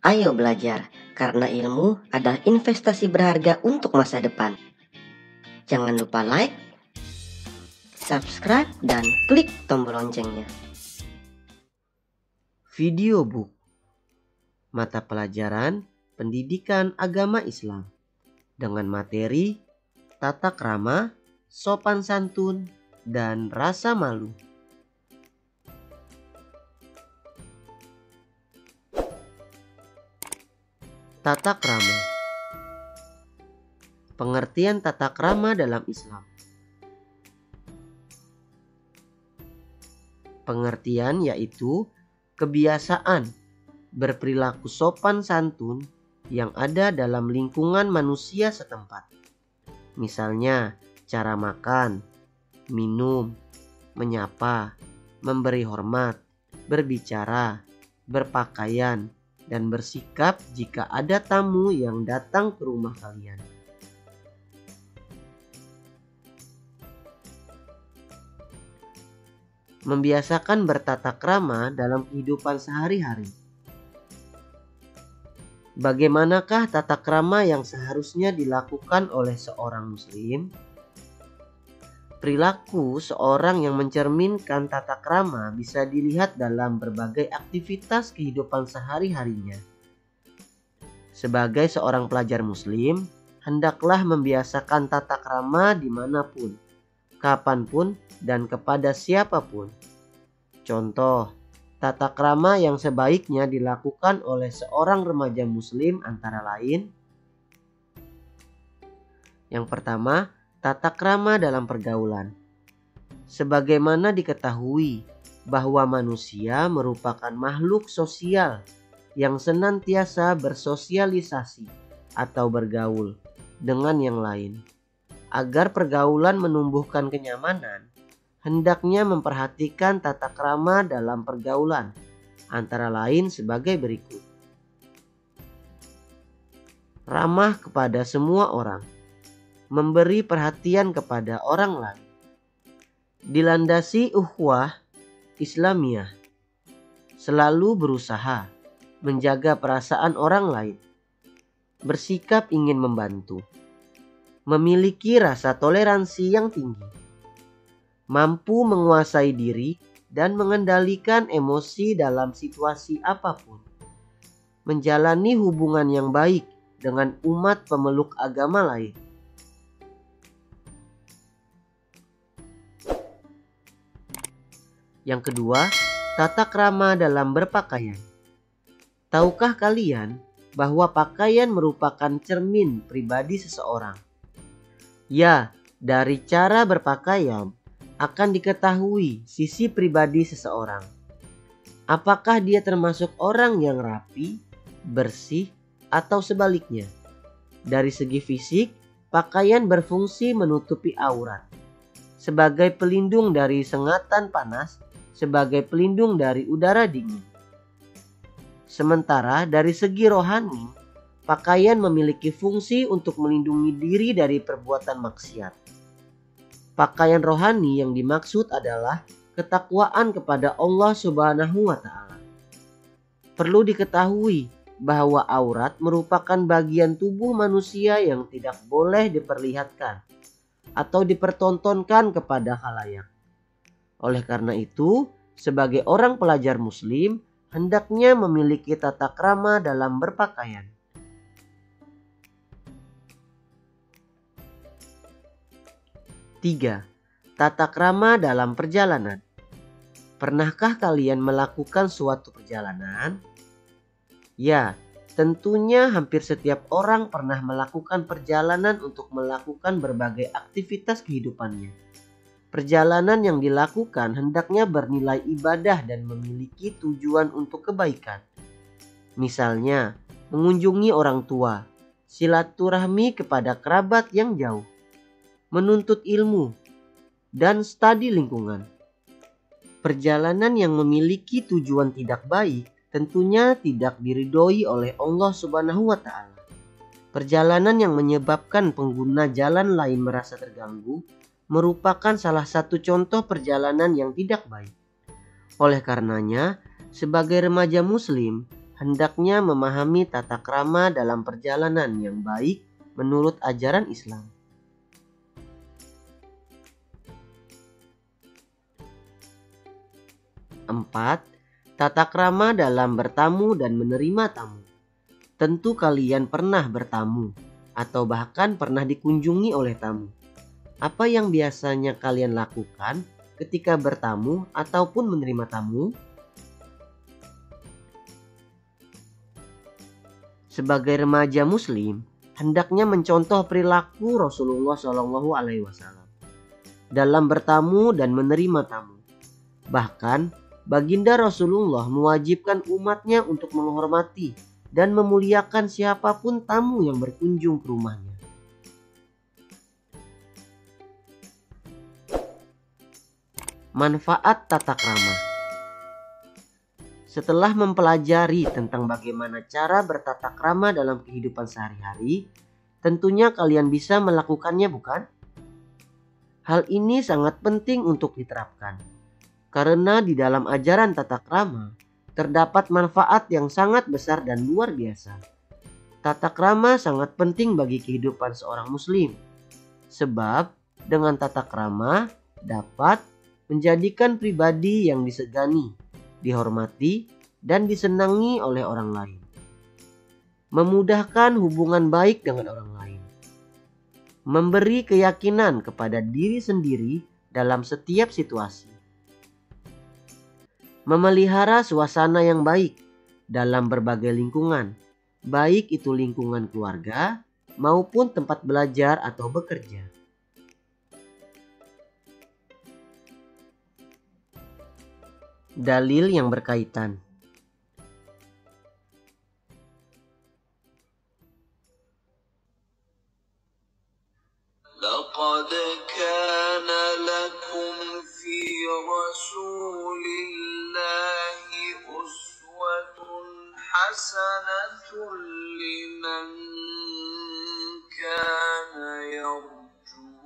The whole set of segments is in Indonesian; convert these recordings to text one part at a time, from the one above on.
Ayo belajar, karena ilmu adalah investasi berharga untuk masa depan. Jangan lupa like, subscribe, dan klik tombol loncengnya. Video book, mata pelajaran pendidikan agama Islam dengan materi tata krama, sopan santun, dan rasa malu. Tata krama. Pengertian tata krama dalam Islam. Pengertian yaitu kebiasaan berperilaku sopan santun yang ada dalam lingkungan manusia setempat. Misalnya cara makan, minum, menyapa, memberi hormat, berbicara, berpakaian, dan bersikap jika ada tamu yang datang ke rumah kalian. Membiasakan bertata krama dalam kehidupan sehari-hari. Bagaimanakah tata krama yang seharusnya dilakukan oleh seorang muslim? Perilaku seorang yang mencerminkan tata krama bisa dilihat dalam berbagai aktivitas kehidupan sehari-harinya. Sebagai seorang pelajar muslim, hendaklah membiasakan tata krama dimanapun, kapanpun, dan kepada siapapun. Contoh, tata krama yang sebaiknya dilakukan oleh seorang remaja muslim antara lain. Yang pertama, tata krama dalam pergaulan. Sebagaimana diketahui bahwa manusia merupakan makhluk sosial yang senantiasa bersosialisasi atau bergaul dengan yang lain. Agar pergaulan menumbuhkan kenyamanan, hendaknya memperhatikan tata krama dalam pergaulan, antara lain sebagai berikut. Ramah kepada semua orang. Memberi perhatian kepada orang lain. Dilandasi ukhuwah Islamiyah. Selalu berusaha menjaga perasaan orang lain. Bersikap ingin membantu. Memiliki rasa toleransi yang tinggi. Mampu menguasai diri dan mengendalikan emosi dalam situasi apapun. Menjalani hubungan yang baik dengan umat pemeluk agama lain. Yang kedua, tata krama dalam berpakaian. Tahukah kalian bahwa pakaian merupakan cermin pribadi seseorang? Ya, dari cara berpakaian akan diketahui sisi pribadi seseorang. Apakah dia termasuk orang yang rapi, bersih, atau sebaliknya? Dari segi fisik, pakaian berfungsi menutupi aurat. Sebagai pelindung dari sengatan panas, sebagai pelindung dari udara dingin. Sementara dari segi rohani, pakaian memiliki fungsi untuk melindungi diri dari perbuatan maksiat. Pakaian rohani yang dimaksud adalah ketakwaan kepada Allah Subhanahu wa Ta'ala. Perlu diketahui bahwa aurat merupakan bagian tubuh manusia yang tidak boleh diperlihatkan atau dipertontonkan kepada khalayak. Oleh karena itu, sebagai orang pelajar muslim, hendaknya memiliki tata krama dalam berpakaian. Tiga, tata krama dalam perjalanan. Pernahkah kalian melakukan suatu perjalanan? Ya, tentunya hampir setiap orang pernah melakukan perjalanan untuk melakukan berbagai aktivitas kehidupannya. Perjalanan yang dilakukan hendaknya bernilai ibadah dan memiliki tujuan untuk kebaikan. Misalnya, mengunjungi orang tua, silaturahmi kepada kerabat yang jauh, menuntut ilmu, dan studi lingkungan. Perjalanan yang memiliki tujuan tidak baik tentunya tidak diridhoi oleh Allah Subhanahu wa Ta'ala. Perjalanan yang menyebabkan pengguna jalan lain merasa terganggu merupakan salah satu contoh perjalanan yang tidak baik. Oleh karenanya, sebagai remaja muslim, hendaknya memahami tata krama dalam perjalanan yang baik menurut ajaran Islam. Empat, tata krama dalam bertamu dan menerima tamu. Tentu kalian pernah bertamu atau bahkan pernah dikunjungi oleh tamu. Apa yang biasanya kalian lakukan ketika bertamu ataupun menerima tamu? Sebagai remaja muslim, hendaknya mencontoh perilaku Rasulullah SAW dalam bertamu dan menerima tamu. Bahkan, Baginda Rasulullah mewajibkan umatnya untuk menghormati dan memuliakan siapapun tamu yang berkunjung ke rumahnya. Manfaat tata krama. Setelah mempelajari tentang bagaimana cara bertata krama dalam kehidupan sehari-hari, tentunya kalian bisa melakukannya, bukan? Hal ini sangat penting untuk diterapkan, karena di dalam ajaran tata krama terdapat manfaat yang sangat besar dan luar biasa. Tata krama sangat penting bagi kehidupan seorang muslim, sebab dengan tata krama dapat menjadikan pribadi yang disegani, dihormati, dan disenangi oleh orang lain. Memudahkan hubungan baik dengan orang lain. Memberi keyakinan kepada diri sendiri dalam setiap situasi. Memelihara suasana yang baik dalam berbagai lingkungan, baik itu lingkungan keluarga maupun tempat belajar atau bekerja. Dalil yang berkaitan. لقد كان لكم في رسول الله أسوة حسنة لمن كان يرجو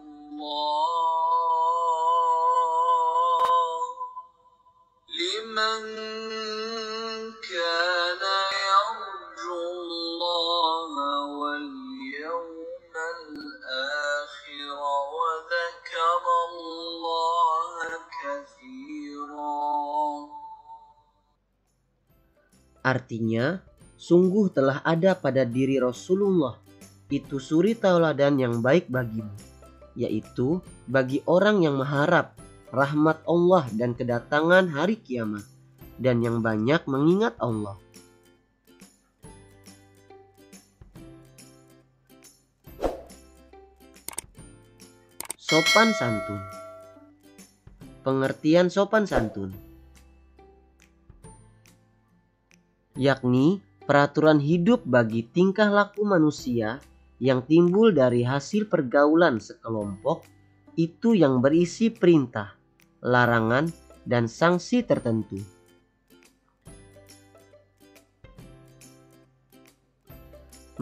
الله واليوم الآخر وذكر الله كثيرا. Artinya, sungguh telah ada pada diri Rasulullah itu suri tauladan yang baik bagimu, yaitu bagi orang yang mengharap rahmat Allah dan kedatangan hari kiamat, dan yang banyak mengingat Allah. Sopan santun. Pengertian sopan santun, yakni peraturan hidup bagi tingkah laku manusia yang timbul dari hasil pergaulan sekelompok itu yang berisi perintah, larangan, dan sanksi tertentu.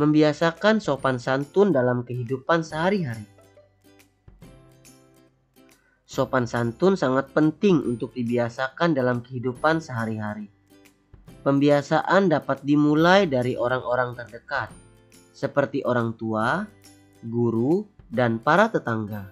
Membiasakan sopan santun dalam kehidupan sehari-hari. Sopan santun sangat penting untuk dibiasakan dalam kehidupan sehari-hari. Pembiasaan dapat dimulai dari orang-orang terdekat, seperti orang tua, guru, dan para tetangga.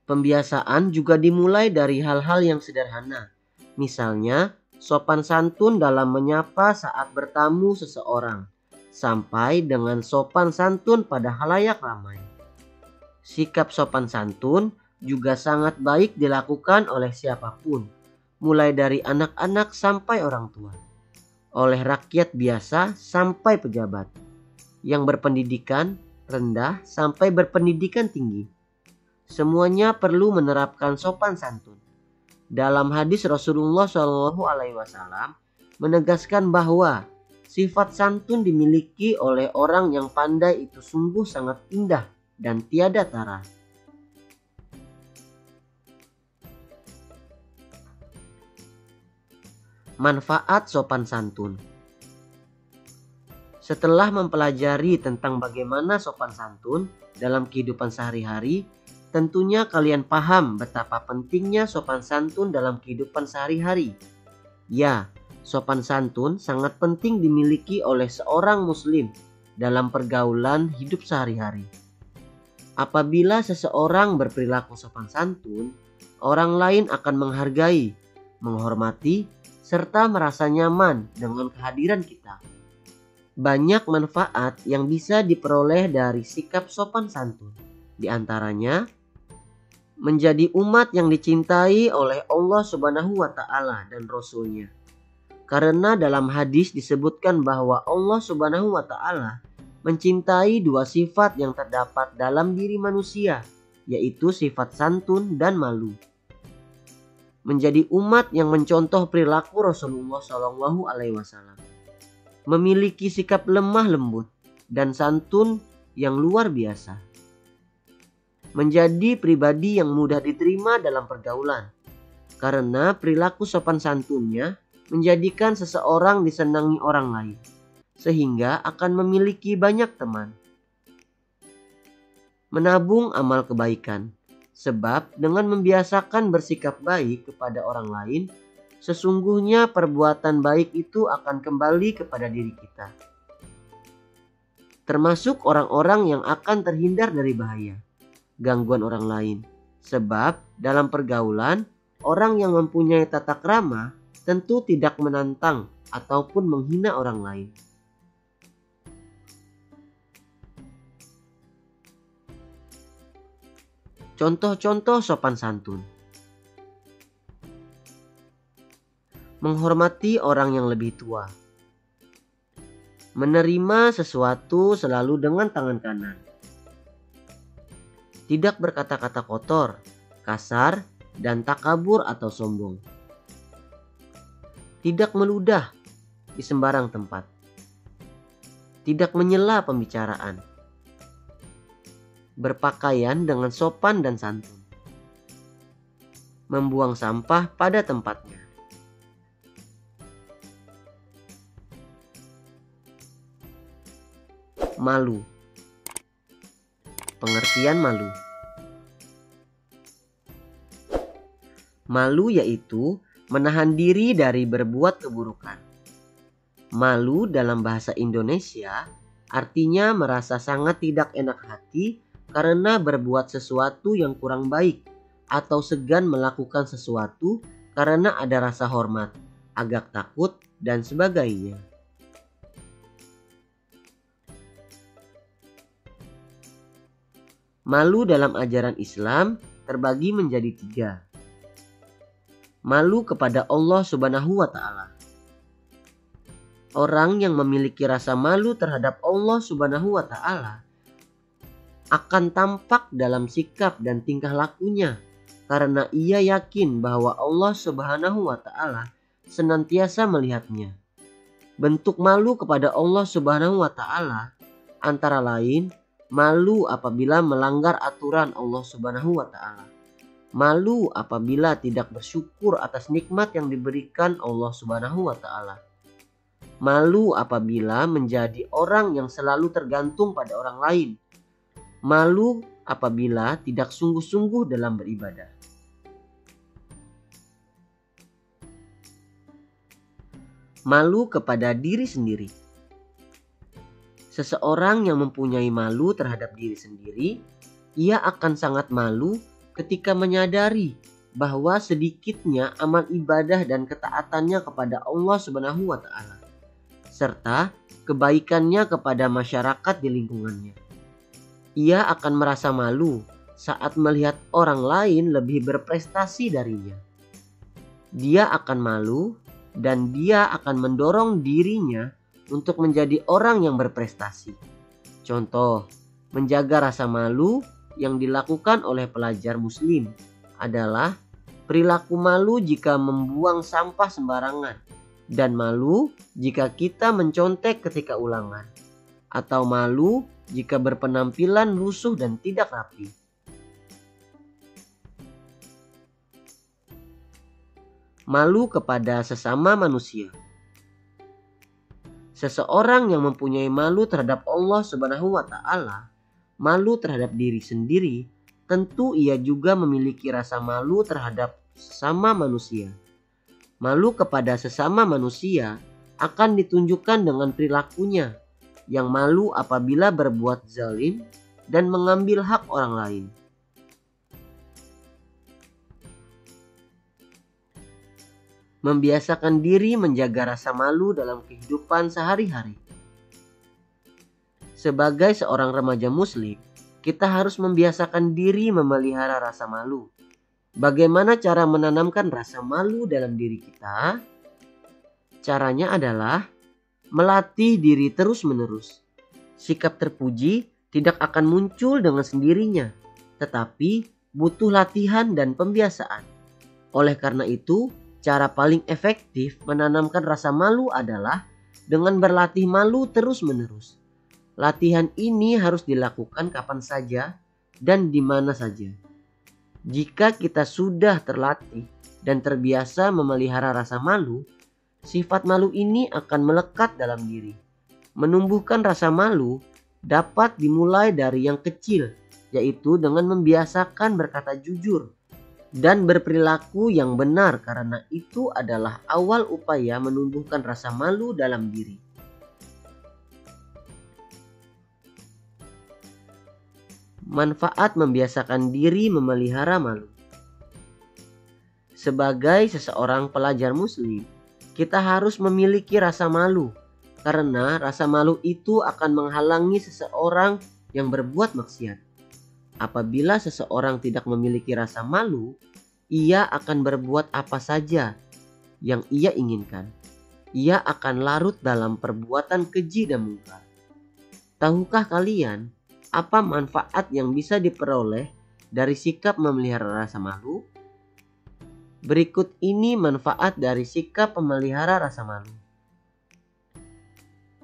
Pembiasaan juga dimulai dari hal-hal yang sederhana, misalnya sopan santun dalam menyapa saat bertamu seseorang, sampai dengan sopan santun pada halayak ramai. Sikap sopan santun juga sangat baik dilakukan oleh siapapun, mulai dari anak-anak sampai orang tua, oleh rakyat biasa sampai pejabat, yang berpendidikan rendah sampai berpendidikan tinggi. Semuanya perlu menerapkan sopan santun. Dalam hadis Rasulullah SAW menegaskan bahwa sifat santun dimiliki oleh orang yang pandai itu sungguh sangat indah dan tiada tara. Manfaat sopan santun. Setelah mempelajari tentang bagaimana sopan santun dalam kehidupan sehari-hari, tentunya kalian paham betapa pentingnya sopan santun dalam kehidupan sehari-hari. Ya, Sopan santun sangat penting dimiliki oleh seorang muslim dalam pergaulan hidup sehari-hari. Apabila seseorang berperilaku sopan santun, orang lain akan menghargai, menghormati, serta merasa nyaman dengan kehadiran kita. Banyak manfaat yang bisa diperoleh dari sikap sopan santun. Di antaranya, menjadi umat yang dicintai oleh Allah Subhanahu wa Ta'ala dan Rasul-Nya. Karena dalam hadis disebutkan bahwa Allah Subhanahu wa Ta'ala mencintai dua sifat yang terdapat dalam diri manusia, yaitu sifat santun dan malu. Menjadi umat yang mencontoh perilaku Rasulullah SAW, memiliki sikap lemah lembut dan santun yang luar biasa. Menjadi pribadi yang mudah diterima dalam pergaulan, karena perilaku sopan santunnya menjadikan seseorang disenangi orang lain, sehingga akan memiliki banyak teman. Menabung amal kebaikan, sebab dengan membiasakan bersikap baik kepada orang lain, sesungguhnya perbuatan baik itu akan kembali kepada diri kita. Termasuk orang-orang yang akan terhindar dari bahaya, gangguan orang lain. Sebab dalam pergaulan, orang yang mempunyai tata krama tentu tidak menantang ataupun menghina orang lain. Contoh-contoh sopan santun. Menghormati orang yang lebih tua. Menerima sesuatu selalu dengan tangan kanan. Tidak berkata-kata kotor, kasar, dan takabur atau sombong. Tidak meludah di sembarang tempat. Tidak menyela pembicaraan. Berpakaian dengan sopan dan santun. Membuang sampah pada tempatnya. Malu. Pengertian malu. Malu yaitu menahan diri dari berbuat keburukan. Malu dalam bahasa Indonesia artinya merasa sangat tidak enak hati karena berbuat sesuatu yang kurang baik atau segan melakukan sesuatu karena ada rasa hormat, agak takut, dan sebagainya. Malu dalam ajaran Islam terbagi menjadi 3. Malu kepada Allah Subhanahu wa Ta'ala. Orang yang memiliki rasa malu terhadap Allah Subhanahu wa Ta'ala akan tampak dalam sikap dan tingkah lakunya, karena ia yakin bahwa Allah Subhanahu wa Ta'ala senantiasa melihatnya. Bentuk malu kepada Allah Subhanahu wa Ta'ala antara lain malu apabila melanggar aturan Allah Subhanahu wa Ta'ala. Malu apabila tidak bersyukur atas nikmat yang diberikan Allah Subhanahu wa Ta'ala. Malu apabila menjadi orang yang selalu tergantung pada orang lain. Malu apabila tidak sungguh-sungguh dalam beribadah. Malu kepada diri sendiri. Seseorang yang mempunyai malu terhadap diri sendiri, ia akan sangat malu ketika menyadari bahwa sedikitnya amal ibadah dan ketaatannya kepada Allah Subhanahu wa Ta'ala, serta kebaikannya kepada masyarakat di lingkungannya. Ia akan merasa malu saat melihat orang lain lebih berprestasi darinya. Dia akan malu dan dia akan mendorong dirinya untuk menjadi orang yang berprestasi. Contoh, menjaga rasa malu yang dilakukan oleh pelajar muslim adalah perilaku malu jika membuang sampah sembarangan dan malu jika kita mencontek ketika ulangan, atau malu jika berpenampilan lusuh dan tidak rapi. Malu kepada sesama manusia. Seseorang yang mempunyai malu terhadap Allah Subhanahu wa Ta'ala, malu terhadap diri sendiri, tentu ia juga memiliki rasa malu terhadap sesama manusia. Malu kepada sesama manusia akan ditunjukkan dengan perilakunya, yang malu apabila berbuat zalim dan mengambil hak orang lain. Membiasakan diri menjaga rasa malu dalam kehidupan sehari-hari. Sebagai seorang remaja muslim, kita harus membiasakan diri memelihara rasa malu. Bagaimana cara menanamkan rasa malu dalam diri kita? Caranya adalah melatih diri terus-menerus. Sikap terpuji tidak akan muncul dengan sendirinya, tetapi butuh latihan dan pembiasaan. Oleh karena itu, cara paling efektif menanamkan rasa malu adalah dengan berlatih malu terus-menerus. Latihan ini harus dilakukan kapan saja dan di mana saja. Jika kita sudah terlatih dan terbiasa memelihara rasa malu, sifat malu ini akan melekat dalam diri. Menumbuhkan rasa malu dapat dimulai dari yang kecil, yaitu dengan membiasakan berkata jujur dan berperilaku yang benar, karena itu adalah awal upaya menumbuhkan rasa malu dalam diri. Manfaat membiasakan diri memelihara malu. Sebagai seseorang pelajar muslim, kita harus memiliki rasa malu, karena rasa malu itu akan menghalangi seseorang yang berbuat maksiat. Apabila seseorang tidak memiliki rasa malu, ia akan berbuat apa saja yang ia inginkan. Ia akan larut dalam perbuatan keji dan mungkar. Tahukah kalian apa manfaat yang bisa diperoleh dari sikap memelihara rasa malu? Berikut ini manfaat dari sikap memelihara rasa malu.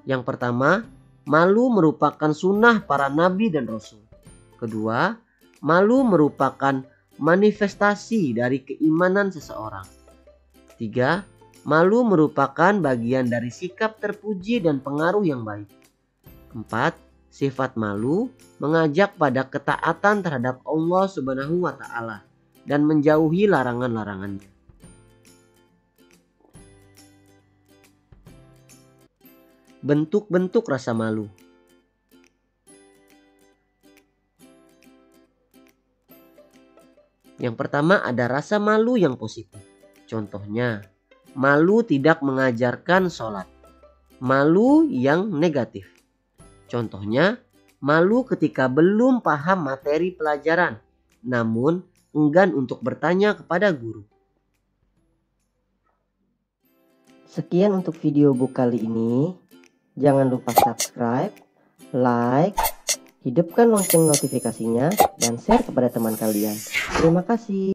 Yang pertama, malu merupakan sunnah para nabi dan rasul. Kedua, malu merupakan manifestasi dari keimanan seseorang. Tiga, malu merupakan bagian dari sikap terpuji dan pengaruh yang baik. Empat, sifat malu mengajak pada ketaatan terhadap Allah Subhanahu wa Ta'ala dan menjauhi larangan-larangannya. Bentuk-bentuk rasa malu. Yang pertama ada rasa malu yang positif. Contohnya, malu tidak mengajarkan sholat. Malu yang negatif. Contohnya, malu ketika belum paham materi pelajaran, namun enggan untuk bertanya kepada guru. Sekian untuk video book kali ini. Jangan lupa subscribe, like, hidupkan lonceng notifikasinya, dan share kepada teman kalian. Terima kasih.